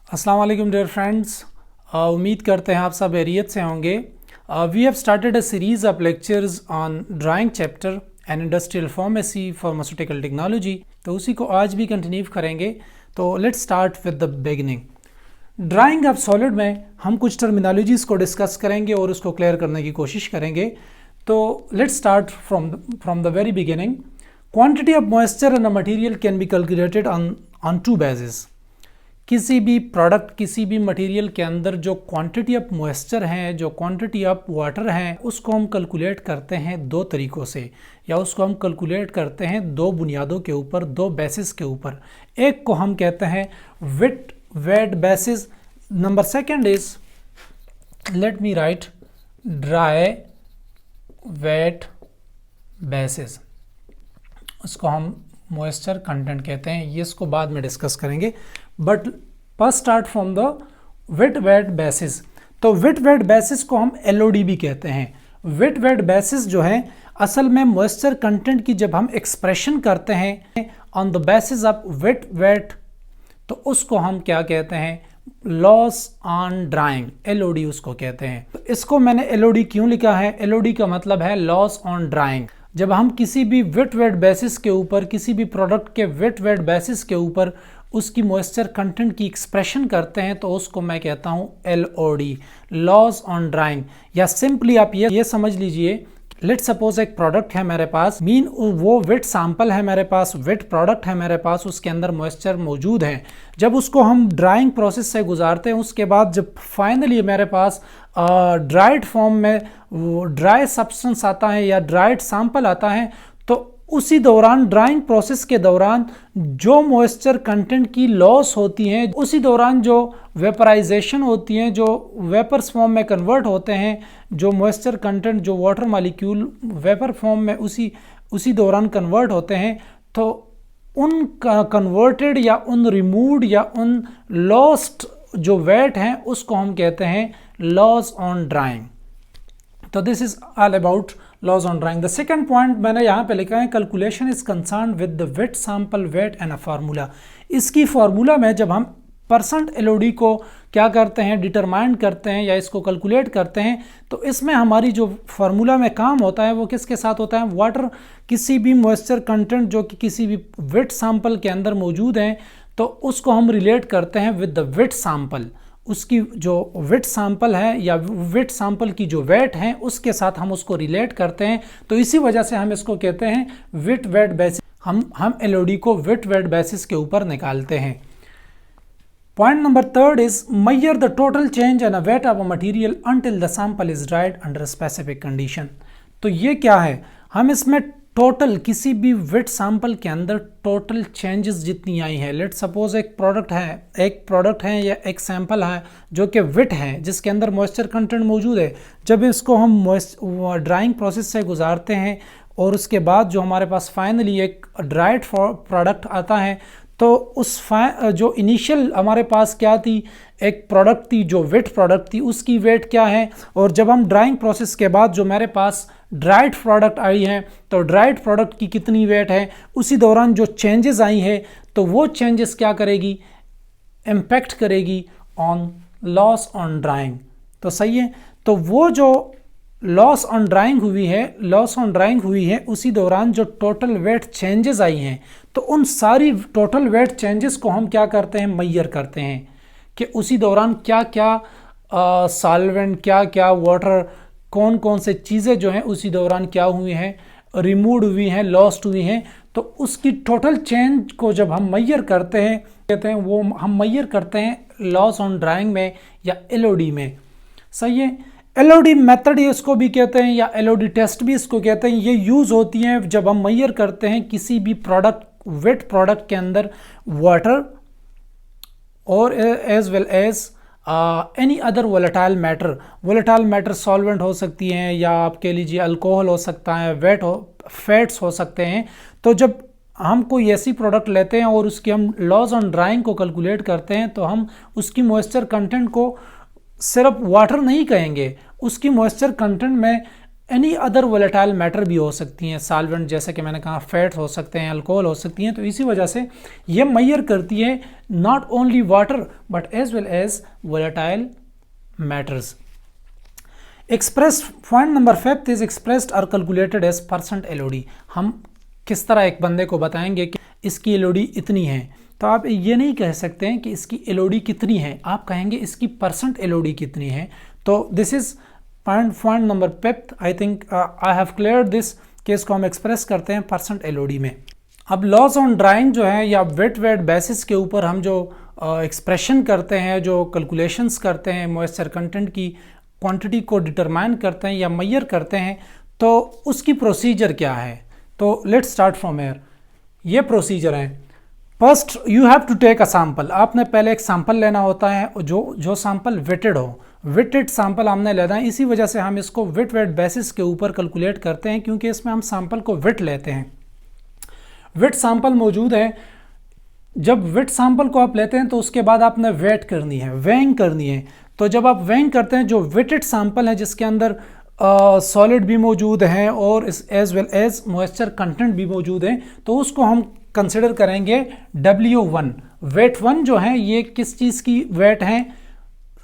अस्सलाम वालेकुम dear friends. उम्मीद करते हैं आप सब खैरियत से होंगे। We have started a series of lectures on drying chapter and industrial pharmacy pharmaceutical technology, तो उसी को आज भी कंटिन्यू करेंगे। तो let's start with the beginning. Drying of solid में हम कुछ टर्मिनोलॉजीज़ को डिस्कस करेंगे और उसको क्लियर करने की कोशिश करेंगे। तो let's start from the very beginning. Quantity of moisture in a material can be calculated on two basis. किसी भी प्रोडक्ट, किसी भी मटेरियल के अंदर जो क्वांटिटी ऑफ मॉइस्चर है, जो क्वांटिटी ऑफ वाटर है, उसको हम कैलकुलेट करते हैं दो तरीक़ों से, या उसको हम कैलकुलेट करते हैं दो बुनियादों के ऊपर, दो बेसिस के ऊपर। एक को हम कहते हैं wet weight basis. Number second is, let me write, dry weight basis. उसको हम मॉइस्चर कंटेंट कहते हैं, ये इसको बाद में डिस्कस करेंगे। But first start from the wet weight basis. तो विट वेट बेसिस को हम LOD भी कहते हैं। विट वेट बेसिस जो है, असल में मॉइस्चर कंटेंट की जब हम एक्सप्रेशन करते हैं on the basis of wet weight, तो उसको हम क्या कहते हैं, लॉस ऑन ड्राइंग, LOD उसको कहते हैं। तो इसको मैंने LOD क्यों लिखा है? LOD का मतलब है लॉस ऑन ड्राइंग। जब हम किसी भी विट वेट बेसिस के ऊपर, किसी भी प्रोडक्ट के विट वेट बेसिस के ऊपर उसकी मॉइस्चर कंटेंट की एक्सप्रेशन करते हैं, तो उसको मैं कहता हूँ LOD, लॉस ऑन ड्राइंग। या सिंपली आप ये समझ लीजिए, लेट सपोज एक प्रोडक्ट है मेरे पास, मीन वो वेट सैंपल है मेरे पास, वेट प्रोडक्ट है मेरे पास, उसके अंदर मॉइस्चर मौजूद है। जब उसको हम ड्राइंग प्रोसेस से गुजारते हैं, उसके बाद जब फाइनली मेरे पास ड्राइड फॉर्म में ड्राई सब्सटेंस आता है या ड्राइड सैंपल आता है, तो उसी दौरान, ड्राइंग प्रोसेस के दौरान जो मॉइस्चर कंटेंट की लॉस होती है, उसी दौरान जो वेपराइजेशन होती है, जो वेपर्स फॉर्म में कन्वर्ट होते हैं, जो मॉइस्चर कंटेंट, जो वाटर मॉलिक्यूल वेपर फॉर्म में उसी दौरान कन्वर्ट होते हैं, तो उन कन्वर्टेड या उन रिमूव्ड या उन लॉस्ट जो वेट हैं, उसको हम कहते हैं लॉस ऑन ड्राइंग। तो this is all about loss on drying. The second point मैंने यहाँ पे लिखा है, calculation is concern with the wet sample weight and a formula. इसकी फार्मूला में जब हम परसेंट LOD को क्या करते हैं, डिटरमाइन करते हैं या इसको कैलकुलेट करते हैं, तो इसमें हमारी जो फार्मूला में काम होता है वो किसके साथ होता है, वाटर, किसी भी मॉइस्चर कंटेंट जो कि किसी भी वेट सैंपल के अंदर मौजूद है, तो उसको हम रिलेट करते हैं विद द वेट सैंपल। उसकी जो वेट सैंपल है या वेट सैंपल की जो वेट है, उसके साथ हम उसको रिलेट करते हैं। तो इसी वजह से हम इसको कहते हैं वेट वेट बेसिस। हम LOD को वेट वेट बेसिस के ऊपर निकालते हैं। Point number third is, measure the total change in a weight of a material until the sample is dried under specific condition. तो ये क्या है, हम इसमें टोटल किसी भी वेट सैंपल के अंदर टोटल चेंजेस जितनी आई है, लेट सपोज एक प्रोडक्ट है या एक सैंपल है जो कि वेट है, जिसके अंदर मॉइस्चर कंटेंट मौजूद है। जब इसको हम ड्राइंग प्रोसेस से गुजारते हैं और उसके बाद जो हमारे पास फाइनली एक ड्राइड प्रोडक्ट आता है, तो उस जो इनिशियल हमारे पास क्या थी, एक प्रोडक्ट थी जो वेट प्रोडक्ट थी, उसकी वेट क्या है, और जब हम ड्राइंग प्रोसेस के बाद जो मेरे पास ड्राइड प्रोडक्ट आई है, तो ड्राइड प्रोडक्ट की कितनी वेट है, उसी दौरान जो चेंजेस आई है, तो वो चेंजेस क्या करेगी, इम्पैक्ट करेगी ऑन लॉस ऑन ड्राइंग। तो सही है। तो वो जो लॉस ऑन ड्राइंग हुई है, उसी दौरान जो टोटल वेट चेंजेस आई हैं, तो उन सारी टोटल वेट चेंजेस को हम क्या करते हैं, मेजर करते हैं कि उसी दौरान क्या क्या सॉल्वेंट, क्या क्या वाटर, कौन कौन से चीज़ें जो हैं उसी दौरान क्या हुई हैं, रिमूव हुई हैं, लॉस्ट हुई हैं। तो उसकी टोटल चेंज को जब हम मेजर करते हैं, कहते हैं वो हम मेजर करते हैं लॉस ऑन ड्राइंग में या LOD में। सही है। LOD मेथड इसको भी कहते हैं या LOD टेस्ट भी इसको कहते हैं। ये यूज़ होती हैं जब हम मेजर करते हैं किसी भी प्रोडक्ट, वेट प्रोडक्ट के अंदर वाटर और as well as any other volatile matter solvent हो सकती हैं, या आप कह लीजिए अल्कोहल हो सकता है, फैट्स हो सकते हैं। तो जब हम कोई ऐसी प्रोडक्ट लेते हैं और उसकी हम लॉस ऑन ड्राइंग को कैलकुलेट करते हैं, तो हम उसकी मॉइस्चर कंटेंट को सिर्फ वाटर नहीं कहेंगे, उसकी मॉइस्चर कंटेंट में एनी अदर वोलेटाइल मैटर भी हो सकती हैं, सॉल्वेंट जैसे कि मैंने कहा, फैट हो सकते हैं, अल्कोहल हो सकती हैं। तो इसी वजह से ये मेजर करती है not only water but as well as volatile matters. Express point number 5 is expressed और कैलकुलेटेड एज परसेंट LOD। हम किस तरह एक बंदे को बताएंगे कि इसकी LOD इतनी है, तो आप ये नहीं कह सकते हैं कि इसकी LOD कितनी है, आप कहेंगे इसकी परसेंट LOD कितनी है। तो this is point number 5। I think I have clear this कि इसको हम एक्सप्रेस करते हैं परसेंट LOD में। अब लॉस ऑन ड्राइंग जो है या वेट बेसिस के ऊपर हम जो एक्सप्रेशन करते हैं, जो कैलकुलेशंस करते हैं, मॉइस्चर कंटेंट की क्वांटिटी को डिटरमाइन करते हैं या मेजर करते हैं, तो उसकी प्रोसीजर क्या है। तो लेट्स स्टार्ट फ्रॉम हियर। ये प्रोसीजर है। First you have to take a sample. आपने पहले एक सैंपल लेना होता है जो सैंपल वेटेड हो। वेटेड सैंपल हमने लेना है, इसी वजह से हम इसको वेट बेसिस के ऊपर कैलकुलेट करते हैं, क्योंकि इसमें हम सैंपल को वेट लेते हैं। वेट सैंपल मौजूद है। जब वेट सैंपल को आप लेते हैं तो उसके बाद आपने वेट करनी है, वेइंग करनी है। तो जब आप वेइंग करते हैं, जो वेटेड सैंपल है जिसके अंदर सॉलिड भी मौजूद है और as well as moisture content भी मौजूद है, तो उसको हम कंसिडर करेंगे W1। वेट 1 जो है ये किस चीज़ की वेट है,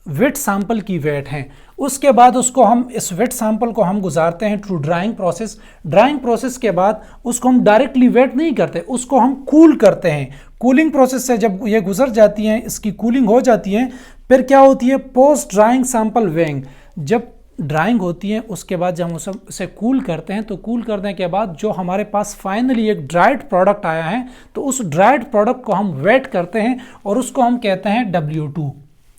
वेट सैंपल की वेट है। उसके बाद उसको हम इस वेट सैंपल को हम गुजारते हैं through drawing process. Drawing process के बाद उसको हम डायरेक्टली वेट नहीं करते, उसको हम कूल करते हैं। कूलिंग प्रोसेस से जब ये गुजर जाती हैं, इसकी कूलिंग हो जाती है, फिर क्या होती है, पोस्ट ड्राइंग सैंपल वेइंग। जब ड्राइंग होती है उसके बाद जब हम उसे कूल करते हैं, तो कूल करने के बाद जो हमारे पास फाइनली एक ड्राइड प्रोडक्ट आया है, तो उस ड्राइड प्रोडक्ट को हम वेट करते हैं और उसको हम कहते हैं W2,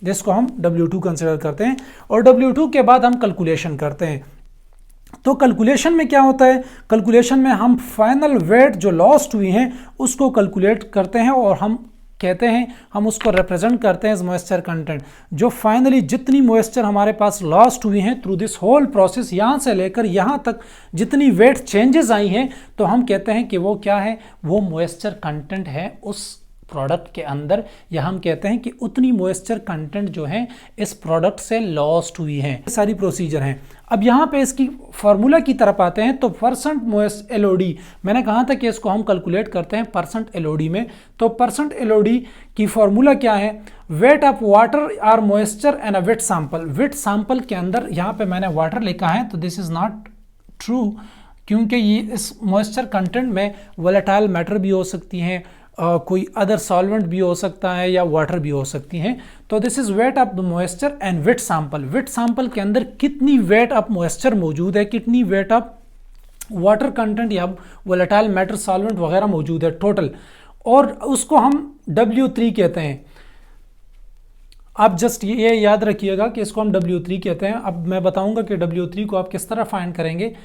जिसको हम W2 कंसिडर करते हैं। और W2 के बाद हम कैलकुलेशन करते हैं। तो कैलकुलेशन में क्या होता है, कैलकुलेशन में हम फाइनल वेट जो लॉस्ट हुई हैं उसको कैलकुलेट करते हैं और हम कहते हैं, हम उसको रिप्रेजेंट करते हैं एज मॉइस्चर कंटेंट। जो फाइनली जितनी मॉइस्चर हमारे पास लॉस्ट हुई हैं थ्रू दिस होल प्रोसेस, यहाँ से लेकर यहाँ तक जितनी वेट चेंजेस आई हैं, तो हम कहते हैं कि वो क्या है, वो मॉइस्चर कंटेंट है उस प्रोडक्ट के अंदर, या हम कहते हैं कि उतनी मॉइस्चर कंटेंट जो है इस प्रोडक्ट से लॉस्ट हुई है। सारी प्रोसीजर हैं। अब यहाँ पे इसकी फार्मूला की तरफ आते हैं। तो परसेंट मॉइस्चर LOD, मैंने कहा था कि इसको हम कैलकुलेट करते हैं परसेंट LOD में। तो परसेंट LOD की फार्मूला क्या है, weight of water or moisture and a wet sample. Wet sample के अंदर यहाँ पे मैंने वाटर लिखा है, तो दिस इज नॉट ट्रू, क्योंकि ये इस मॉइस्चर कंटेंट में वोलेटाइल मैटर भी हो सकती हैं, कोई अदर सॉल्वेंट भी हो सकता है या वाटर भी हो सकती हैं। तो this is weight of the moisture and wet sample. Wet sample के अंदर कितनी वेट ऑफ मॉइस्चर मौजूद है, कितनी वेट ऑफ वाटर कंटेंट या वोलेटाइल मैटर सॉल्वेंट वगैरह मौजूद है टोटल, और उसको हम W3 कहते हैं। आप जस्ट ये याद रखिएगा कि इसको हम W3 कहते हैं। अब मैं बताऊंगा कि W3 को आप किस तरह फाइंड करेंगे,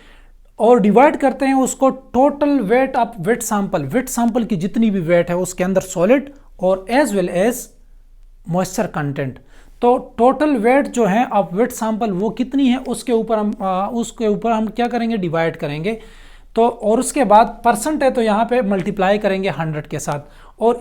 और डिवाइड करते हैं उसको total weight of wet sample. Wet sample की जितनी भी वेट है उसके अंदर सॉलिड और as well as moisture content. तो टोटल वेट जो है ऑफ वेट सैंपल वो कितनी है, उसके ऊपर हम क्या करेंगे, डिवाइड करेंगे। तो और उसके बाद परसेंट है तो यहाँ पे मल्टीप्लाई करेंगे 100 के साथ, और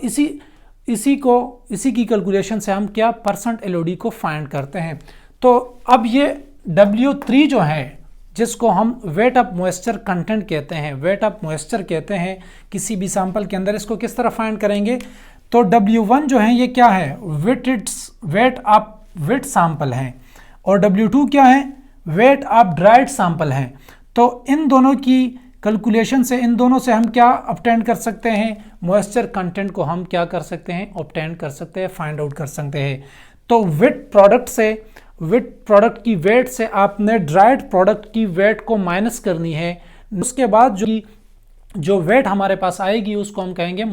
इसी की कैलकुलेशन से हम क्या परसेंट LOD को फाइंड करते हैं। तो अब ये W3 जो है, जिसको हम वेट ऑफ मॉइस्चर कंटेंट कहते हैं, वेट ऑफ मॉइस्चर कहते हैं किसी भी सैंपल के अंदर, इसको किस तरह फाइंड करेंगे। तो W1 जो है ये क्या है, वेट ऑफ वेट सैंपल है, और W2 क्या है, वेट ऑफ ड्राइड सैंपल है। तो इन दोनों की कैलकुलेशन से, इन दोनों से हम क्या ऑब्टेन कर सकते हैं, मॉइस्चर कंटेंट को हम क्या कर सकते हैं, ऑब्टेन कर सकते हैं, फाइंड आउट कर सकते हैं। तो वेट प्रोडक्ट की वेट से आपने ड्राइड प्रोडक्ट की वेट को माइनस करनी है। उसके बाद जो वेट हमारे पास आएगी उसको हम कहेंगे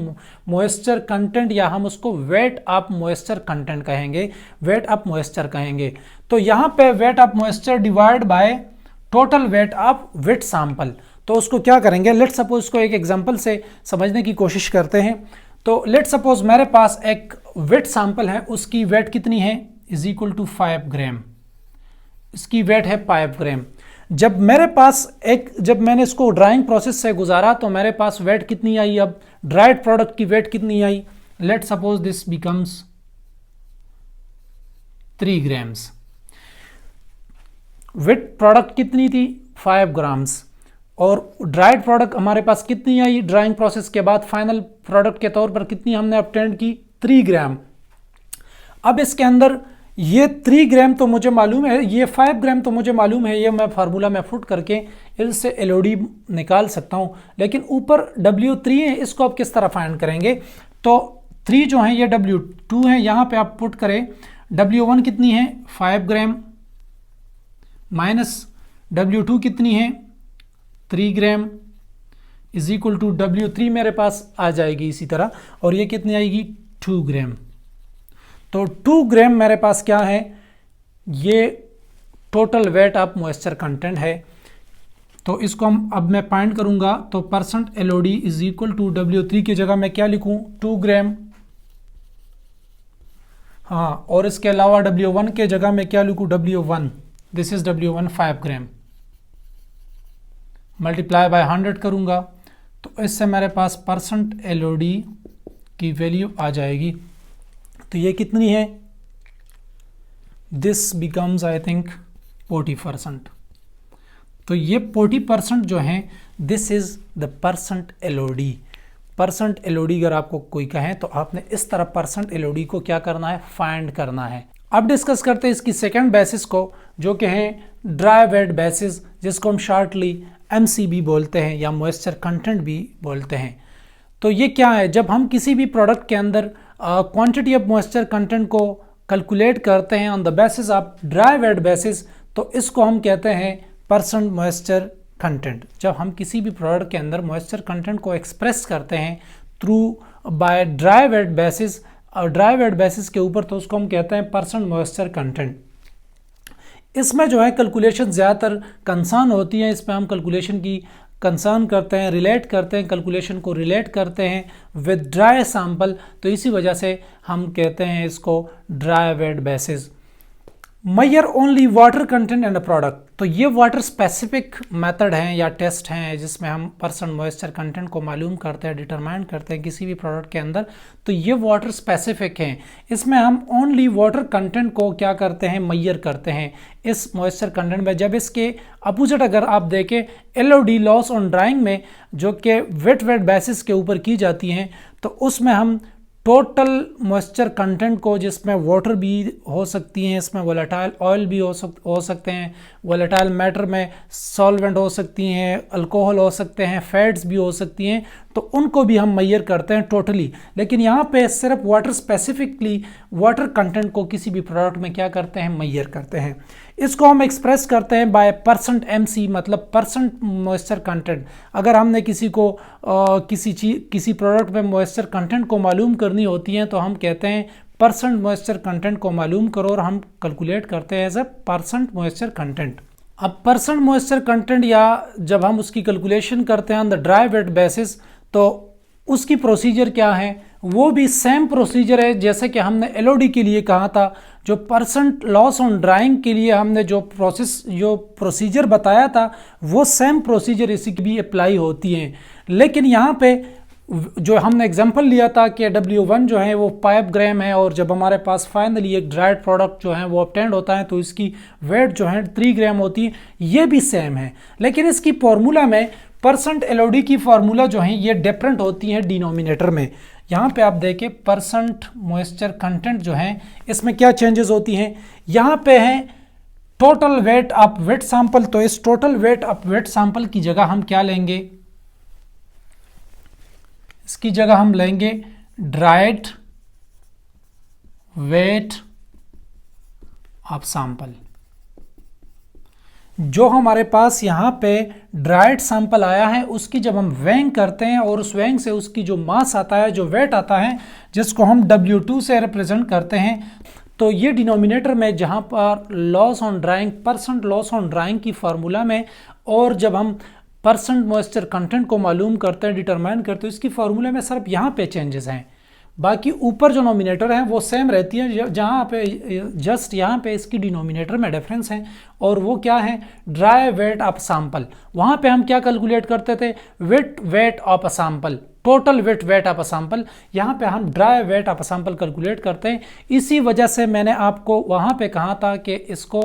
मॉइस्चर कंटेंट, या हम उसको वेट ऑफ मॉइस्चर कंटेंट कहेंगे, वेट ऑफ मॉइस्चर कहेंगे। तो यहाँ पे weight of moisture divide by total weight of wet sample. तो उसको क्या करेंगे, लेट सपोज इसको एक एग्जांपल से समझने की कोशिश करते हैं। तो लेट सपोज मेरे पास एक वेट सैंपल है, उसकी वेट कितनी है, इज इक्वल टू 5 ग्राम। इसकी वेट है 5 ग्राम। जब मैंने इसको ड्राइंग प्रोसेस से गुजारा तो मेरे पास वेट कितनी आई, अब ड्राइड प्रोडक्ट की वेट कितनी आई, let suppose this becomes 3 grams. Weight product कितनी थी, 5 ग्राम्स। और ड्राइड प्रोडक्ट हमारे पास कितनी आई ड्राइंग प्रोसेस के बाद, फाइनल प्रोडक्ट के तौर पर कितनी हमने ऑब्टेंड की, 3 ग्राम। अब इसके अंदर ये 3 ग्राम तो मुझे मालूम है, ये 5 ग्राम तो मुझे मालूम है, ये मैं फार्मूला में फुट करके इससे LOD निकाल सकता हूँ। लेकिन ऊपर W3 है, इसको आप किस तरह फाइंड करेंगे? तो 3 जो है ये W2 है, यहाँ पे आप पुट करें W1 कितनी है 5 ग्राम माइनस W2 कितनी है 3 gram is equal to W3 मेरे पास आ जाएगी इसी तरह, और ये कितनी आएगी 2 ग्राम। तो 2 ग्राम मेरे पास क्या है, ये total weight of moisture content है। तो इसको हम अब मैं फाइंड करूंगा, तो percent LOD is equal to W3 की जगह मैं क्या लिखूं 2 ग्राम, हाँ, और इसके अलावा W1 के जगह मैं क्या लिखूं W1, this is W1 5 gram, multiply by 100 करूंगा, तो इससे मेरे पास परसेंट LOD की वैल्यू आ जाएगी। तो ये कितनी है, दिस बिकम्स आई थिंक 40%। तो ये 40% जो है this is the percent LOD। Percent LOD अगर आपको कोई कहे तो आपने इस तरह परसेंट LOD को क्या करना है, फाइंड करना है। अब डिस्कस करते हैं इसकी सेकंड बेसिस को, जो कि है ड्राई वेट बेसिस, जिसको हम शॉर्टली MCB बोलते हैं या मॉइस्चर कंटेंट भी बोलते हैं। तो ये क्या है, जब हम किसी भी प्रोडक्ट के अंदर क्वांटिटी ऑफ मॉइस्चर कंटेंट को कैलकुलेट करते हैं on the basis of dry weight basis, तो इसको हम कहते हैं परसेंट मॉइस्चर कंटेंट। जब हम किसी भी प्रोडक्ट के अंदर मॉइस्चर कंटेंट को एक्सप्रेस करते हैं through by dry weight basis, और ड्राई वेट बेसिस के ऊपर, तो उसको हम कहते हैं परसेंट मॉइस्चर कंटेंट। इसमें जो है कैलकुलेशन ज़्यादातर कंसर्न होती है, इसमें हम कैलकुलेशन की कंसर्न करते हैं, रिलेट करते हैं, कैलकुलेशन को रिलेट करते हैं विद ड्राई सैंपल, तो इसी वजह से हम कहते हैं इसको dry weight basis. Measure only water content and product, तो ये वाटर स्पेसिफिक मेथड हैं या टेस्ट हैं जिसमें हम परसेंट मॉइस्चर कंटेंट को मालूम करते हैं, डिटरमाइन करते हैं किसी भी प्रोडक्ट के अंदर। तो ये वाटर स्पेसिफिक हैं, इसमें हम ओनली वाटर कंटेंट को क्या करते हैं, मेजर करते हैं इस मॉइस्चर कंटेंट में। जब इसके अपोजिट अगर आप देखें LOD लॉस ऑन ड्राइंग में, जो कि वेट बेसिस के ऊपर की जाती हैं, तो उसमें हम टोटल मॉइस्चर कंटेंट को, जिसमें वाटर भी हो सकती हैं, इसमें वोलेटाइल ऑयल भी हो सकते हैं, वोलेटाइल मैटर में सॉल्वेंट हो सकती हैं, अल्कोहल हो सकते हैं, फैट्स भी हो सकती हैं, तो उनको भी हम मेजर करते हैं टोटली। लेकिन यहाँ पे सिर्फ वाटर स्पेसिफिकली वाटर कंटेंट को किसी भी प्रोडक्ट में क्या करते हैं, मेजर करते हैं। इसको हम एक्सप्रेस करते हैं बाय परसेंट MC, मतलब परसेंट मॉइस्चर कंटेंट। अगर हमने किसी को किसी प्रोडक्ट में मॉइस्चर कंटेंट को मालूम करनी होती है, तो हम कहते हैं परसेंट मॉइस्चर कंटेंट को मालूम करो, और हम कैलकुलेट करते हैं as a percent moisture content. अब परसेंट मॉइस्चर कंटेंट या जब हम उसकी कैलकुलेशन करते हैं on the dry weight basis, तो उसकी प्रोसीजर क्या है, वो भी सेम प्रोसीजर है जैसे कि हमने LOD के लिए कहा था। जो परसेंट लॉस ऑन ड्राइंग के लिए हमने जो प्रोसीजर बताया था, वो सेम प्रोसीजर इसी की भी अप्लाई होती है। लेकिन यहाँ पे जो हमने एग्जांपल लिया था कि W1 जो है वो 5 ग्राम है, और जब हमारे पास फाइनली एक ड्राइड प्रोडक्ट जो है वो ऑब्टेंड होता है, तो इसकी वेट जो है 3 ग्राम होती है। ये भी सेम है, लेकिन इसकी फॉर्मूला में परसेंट LOD की फार्मूला जो है ये डिफरेंट होती है डिनोमिनेटर में। यहाँ पे आप देखें परसेंट मॉइस्चर कंटेंट जो है, इसमें क्या चेंजेस होती हैं। यहाँ पे है total weight of wet sample, तो इस total weight of wet sample की जगह हम क्या लेंगे, इसकी जगह हम लेंगे ड्राइड वेट ऑफ सैंपल। जो हमारे पास यहाँ पे ड्राइड सैंपल आया है, उसकी जब हम वेइंग करते हैं और उस वेइंग से उसकी जो मास आता है, जो वेट आता है, जिसको हम W2 से रिप्रेजेंट करते हैं, तो ये डिनोमिनेटर में जहाँ पर loss on drawing, percent loss on drawing की फार्मूला में, और जब हम परसेंट मॉइस्चर कंटेंट को मालूम करते हैं, डिटरमाइन करते हैं, इसकी फार्मूले में सिर्फ यहाँ पे चेंजेस हैं। बाकी ऊपर जो नोमिनेटर है वो सेम रहती है, जहाँ पे जस्ट यहाँ पे इसकी डिनोमिनेटर में डिफरेंस है, और वो क्या है, ड्राई वेट ऑफ सैंपल। वहाँ पे हम क्या कैलकुलेट करते थे, weight of a sample, total weight of a sample. यहाँ पे हम dry weight of a sample calculate करते हैं। इसी वजह से मैंने आपको वहाँ पे कहा था कि इसको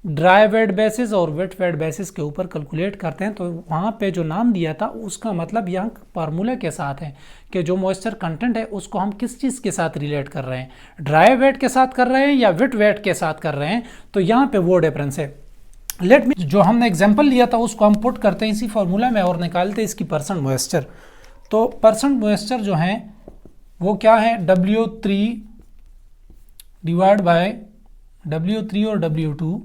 ड्राई वेट बेसिस और वेट वेट बेसिस के ऊपर कैलकुलेट करते हैं, तो वहाँ पे जो नाम दिया था उसका मतलब यहाँ फार्मूला के साथ है कि जो मॉइस्चर कंटेंट है उसको हम किस चीज़ के साथ रिलेट कर रहे हैं, ड्राई वेट के साथ कर रहे हैं या वेट वेट के साथ कर रहे हैं, तो यहाँ पे वो डिफरेंस है। लेट मी, जो हमने एग्जाम्पल लिया था उसको हम पुट करते हैं इसी फार्मूला में और निकालते हैं इसकी परसेंट मॉइस्चर। तो परसेंट मॉइस्चर जो है वो क्या है, W3 डिवाइड बाय W3 और W2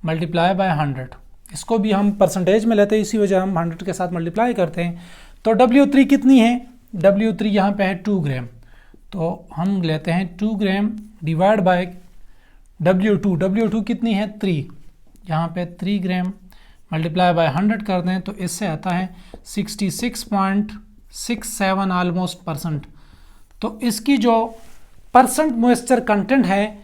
मल्टीप्लाई बाय 100। इसको भी हम परसेंटेज में लेते हैं, इसी वजह हम 100 के साथ मल्टीप्लाई करते हैं। तो W3 कितनी है, W3 यहाँ पे है 2 ग्राम, तो हम लेते हैं 2 ग्राम डिवाइड बाय W2 कितनी है 3, यहाँ पे 3 ग्राम मल्टीप्लाई बाय 100 कर दें तो इससे आता है 66.67 ऑलमोस्ट परसेंट। तो इसकी जो परसेंट मॉइस्चर कंटेंट है,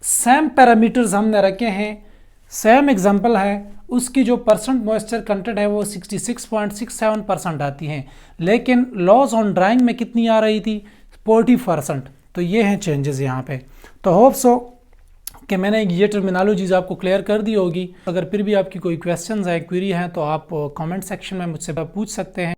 सेम पैरामीटर्स हमने रखे हैं, सेम एग्जांपल है, उसकी जो परसेंट मॉइस्चर कंटेंट है वो 66.67% आती है, लेकिन लॉस ऑन ड्राइंग में कितनी आ रही थी, 40%। तो ये हैं चेंजेस यहाँ पे। तो होप सो कि मैंने ये टर्मिनोलॉजीज आपको क्लियर कर दी होगी। अगर फिर भी आपकी कोई क्वेश्चंस है, क्वेरी है, तो आप कमेंट सेक्शन में मुझसे पूछ सकते हैं।